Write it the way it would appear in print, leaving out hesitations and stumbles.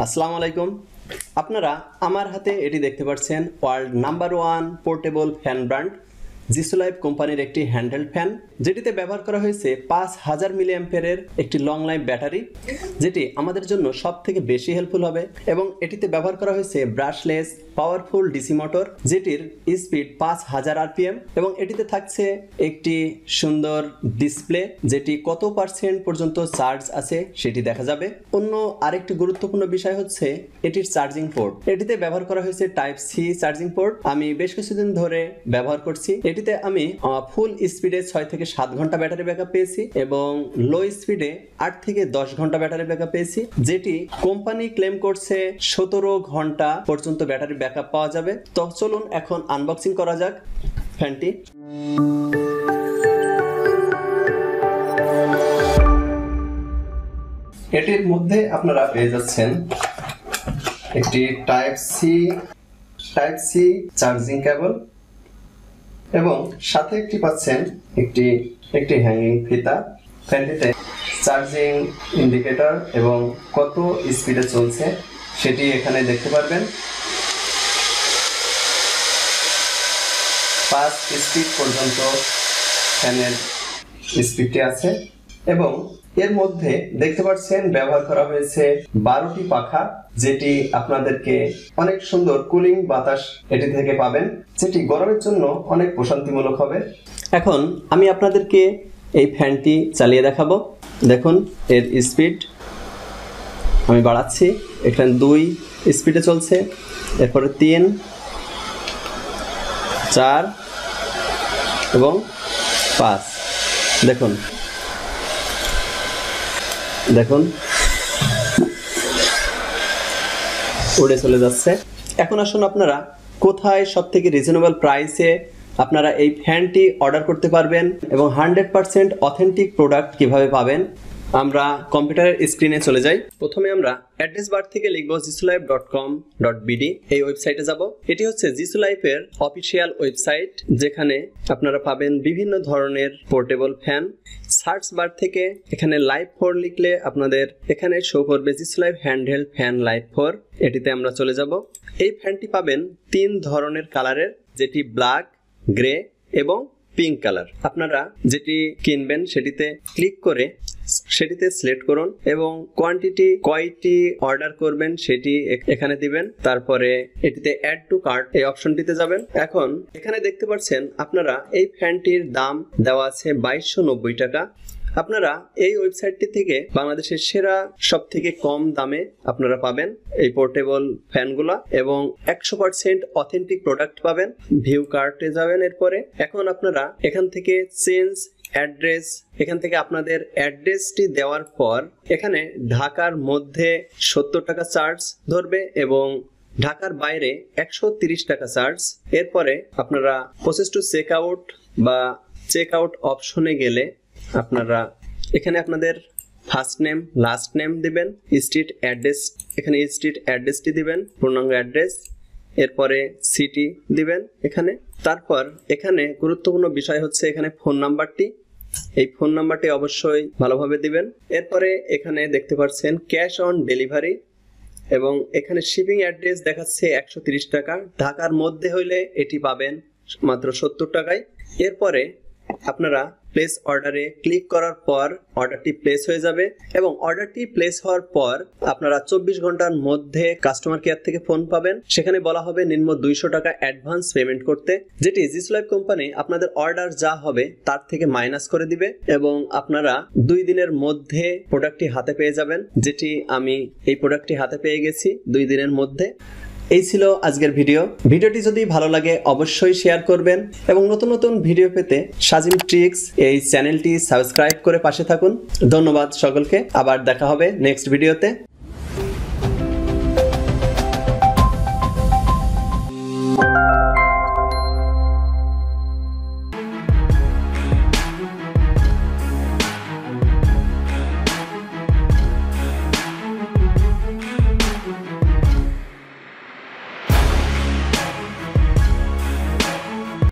আসসালামু আলাইকুম। আপনারা আমার হাতে এটি দেখতে পাচ্ছেন world number 1 portable fan brand Jisulife কোম্পানির একটি হ্যান্ডহেল্ড ফ্যান, যেটিতে ব্যবহার করা হয়েছে 5000 মিলি অ্যাম্পিয়ারের একটি লং লাইফ ব্যাটারি, যেটি আমাদের জন্য সবথেকে বেশি হেল্পফুল হবে। এবং এটিতে ব্যবহার করা হয়েছে ব্রাশলেস পাওয়ারফুল ডিসি মোটর, যেটির স্পিড 5000 আরপিএম, এবং এটিতে থাকছে একটি সুন্দর ডিসপ্লে, যেটি কত পার্সেন্ট পর্যন্ত চার্জ আছে সেটি দেখা যাবে। অন্য আরেকটি গুরুত্বপূর্ণ বিষয় হচ্ছে এটির চার্জিং পোর্ট। এটিতে ব্যবহার করা হয়েছে টাইপ সি চার্জিং পোর্ট। আমি বেশ কিছুদিন ধরে ব্যবহার করছি। এটিতে আমি ফুল স্পিডে 6 থেকে 7 ঘন্টা ব্যাটারি ব্যাকআপ পেয়েছি এবং লো স্পিডে 8 থেকে 10 ঘন্টা ব্যাটারি ব্যাকআপ পেয়েছি, যেটি কোম্পানি ক্লেম করছে 17 ঘন্টা পর্যন্ত ব্যাটারি ব্যাকআপ পাওয়া যাবে। তো চলুন এখন আনবক্সিং করা যাক ফ্যানটি। এটির মধ্যে আপনারা পেয়ে যাচ্ছেন একটি টাইপ সি চার্জিং কেবল, এবং সাথে একটি পাচ্ছেন একটি হ্যাঙ্গিং ফিতা। ফ্যানটিতে চার্জিং ইন্ডিকেটর এবং কত স্পিডে চলছে সেটি এখানে দেখতে পারবেন। 5 স্পিড পর্যন্ত ফ্যানের স্পিডটি আছে, এবং এর মধ্যে দেখতে পাচ্ছেন ব্যবহার করা হয়েছে 12টি পাখা, যেটি আপনাদেরকে অনেক সুন্দর কুলিং বাতাস এটি থেকে পাবেন, যেটি গরমের জন্য অনেক প্রশান্তিমূলক হবে। এখন আমি আপনাদেরকে এই ফ্যানটি চালিয়ে দেখাবো। দেখুন এর স্পিড আমি বাড়াচ্ছি। এখানে 2 স্পিডে চলছে, এরপরে 3, 4 এবং 5। দেখুন উড়ে চলে যাচ্ছে। এখন আসুন আপনারা কোথায় সবথেকে রিজনেবল প্রাইসে আপনারা এই ফ্যানটি অর্ডার করতে পারবেন এবং 100% অথেন্টিক প্রোডাক্ট কিভাবে পাবেন। আমরা কম্পিউটারের স্ক্রিনে চলে যাই। প্রথমে আমরা অ্যাড্রেস বার থেকে লিখব jisolive.com.bd। এই ওয়েবসাইটে যাব। এটি হচ্ছে জিসোলাইভের অফিসিয়াল ওয়েবসাইট, যেখানে আপনারা পাবেন বিভিন্ন ধরনের পোর্টেবল ফ্যান। সার্চ বার থেকে এখানে লাইভ 4 লিখলে আপনাদের এখানে শো করবে জিসোলাইভ হ্যান্ডহেল্ড ফ্যান লাইভ 4। এটিতে আমরা চলে যাব। এই ফ্যানটি পাবেন 3 ধরনের কালারের, যেটি ব্ল্যাক, গ্রে এবং পিঙ্ক কালার। আপনারা যেটি কিনবেন সেটিতে ক্লিক করে সেটিতে সিলেক্ট করুন এবং কোয়ান্টিটি কয়টি অর্ডার করবেন সেটি এখানে দিবেন। তারপরে এটিতে অ্যাড টু কার্ট এই অপশনটিতে যাবেন। এখন এখানে দেখতে পাচ্ছেন আপনারা এই ফ্যানটির দাম দেওয়া আছে 2290 টাকা। আপনারা এই ওয়েবসাইটটি থেকে বাংলাদেশের সেরা সব থেকে কম দামে আপনারা পাবেন এই পোর্টেবল ফ্যানগুলা, এবং 100% অথেন্টিক প্রোডাক্ট পাবেন। ভিউ কার্টে যাবেন। এরপরে এখন আপনারা এখান থেকে চেঞ্জ অ্যাড্রেস, এখান থেকে আপনাদের অ্যাড্রেসটি দেওয়ার পর এখানে ঢাকার মধ্যে 70 টাকা চার্জ ধরবে এবং ঢাকার বাইরে 130 টাকা চার্জ। এরপরে আপনারা প্রসেস টু চেক আউট বা চেক আউট অপশনে গেলে আপনারা এখানে আপনাদের ফার্স্ট নেম লাস্ট নেম দিবেন, স্ট্রিট অ্যাড্রেস, এখানে স্ট্রিট অ্যাড্রেসটি দিবেন, পূর্ণাঙ্গ অ্যাড্রেস, এরপরে সিটি দিবেন এখানে। তারপর এখানে গুরুত্বপূর্ণ বিষয় হচ্ছে এখানে ফোন নাম্বারটি, এই ফোন নাম্বারটি অবশ্যই ভালোভাবে দিবেন। এরপরে এখানে দেখতে পাচ্ছেন ক্যাশ অন ডেলিভারি, এবং এখানে শিপিং অ্যাড্রেস দেখাচ্ছে 130 টাকা। ঢাকার মধ্যে হইলে এটি পাবেন মাত্র 70 টাকায়। এরপরে আপনারা প্লেস অর্ডারে ক্লিক করার পর অর্ডারটি প্লেস হয়ে যাবে, এবং অর্ডারটি প্লেস হওয়ার পর আপনারা 24 ঘন্টার মধ্যে কাস্টমার কেয়ার থেকে ফোন পাবেন। সেখানে বলা হবে নিম্ন 200 টাকা অ্যাডভান্স পেমেন্ট করতে, যেটি জিসোলাইভ কোম্পানি আপনাদের অর্ডার যা হবে তার থেকে মাইনাস করে দিবে, এবং আপনারা 2 দিনের মধ্যে প্রোডাক্টটি হাতে পেয়ে যাবেন, যেটি আমি এই প্রোডাক্টটি হাতে পেয়ে গেছি 2 দিনের মধ্যে। এই ছিল আজকের ভিডিওটি যদি ভালো লাগে অবশ্যই শেয়ার করবেন, এবং নতুন নতুন ভিডিও পেতে সাজিম ট্রিক্স এই চ্যানেলটি সাবস্ক্রাইব করে পাশে থাকুন। ধন্যবাদ সকলকে, আবার দেখা হবে নেক্সট ভিডিওতে।